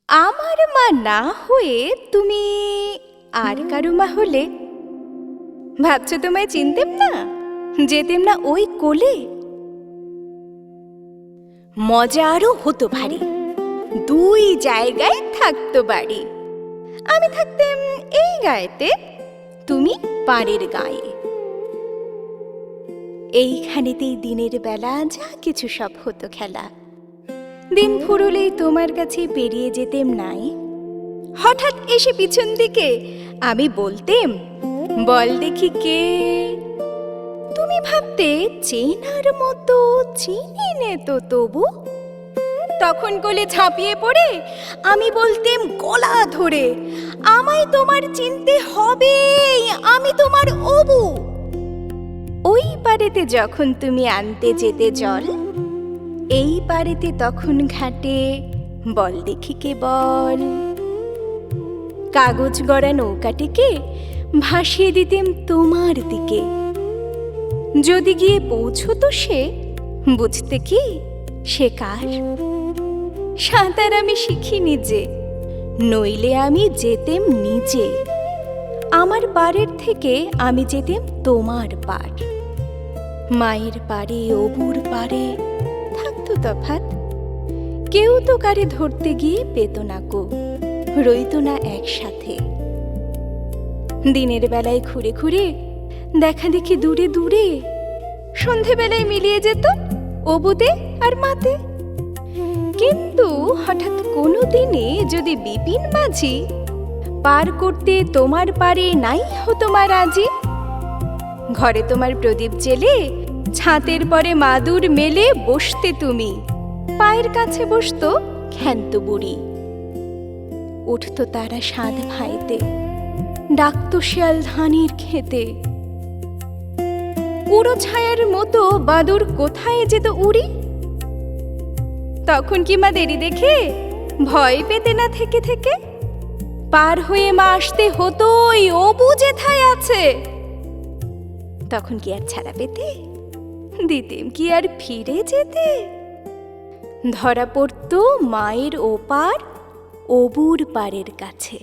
আমার মা না হয়ে তুমি আর কারো মা হলে ভাবছো তোমায় চিনতেম না, যেতেম না ওই কোলে? মজা আরো হতো ভারী, দুই জায়গায় থাকতো বাড়ি। আমি থাকতেম এই গায়েতে, তুমি পাড়ের গায়ে। এইখানেতেই দিনের বেলা যা কিছু সব হতো খেলা। দিন ফুরলেই তোমার কাছে পেরিয়ে যেতেম নাই। হঠাৎ এসে পিছন দিকে আমি বলতেম, বল দেখি কে? তুমি ভাবতে চেনার মতো চিনি নে তো তবু। তখন কোলে ঝাঁপিয়ে পড়ে আমি বলতেম গলা ধরে, আমায় তোমার চিনতে হবে, আমি তোমার অবু। ওই পাড়েতে যখন তুমি আনতে যেতে জল, এই পাড়েতে তখন ঘাটে বল দেখি কে বল। কাগজ গড়া নৌকাটিকে ভাসিয়ে দিতেম তোমার দিকে। যদি গিয়ে পৌঁছতো সে, বুঝতে কি সে কার? সাঁতার আমি শিখিনি যে, নইলে আমি যেতেম নিজে। আমার পাড়ের থেকে আমি যেতেম তোমার পাড়। মায়ের পাড়ে অবুর পাড়ে থাকতো তফাৎ। কেউ তো কারে ধরতে গিয়ে পেত না কো, রইত না একসাথে। দিনের বেলায় ঘুরে ঘুরে দেখা দেখি দূরে দূরে, সন্ধেবেলায় মিলিয়ে যেত অবুতে আর মাতে। কিন্তু হঠাৎ কোনো দিনে যদি বিপিন মাঝি পার করতে তোমার পারে নাই হতো মা রাজি, ঘরে তোমার প্রদীপ জেলে ছাতের পরে মাদুর মেলে বসতে তুমি, পায়ের কাছে বসতো ক্ষান্ত বুড়ি। উঠতো তারা সাধ ভাইতে, ডাকতো শিয়াল ধানের খেতে। উড়ো ছায়ার মতো বাদুর কোথায় যেত উড়ি? তখন কি মা দেরি দেখে ভয় পেতে না থেকে থেকে? পার হয়ে মা আসতে হতোই অবু যেথায় আছে। তখন কি আর ছাড়া পেতে? দিতেম কি আর ফিরে যেতে? ধরা পড়তো মায়ের ওপার অবুর পাড়ের কাছে।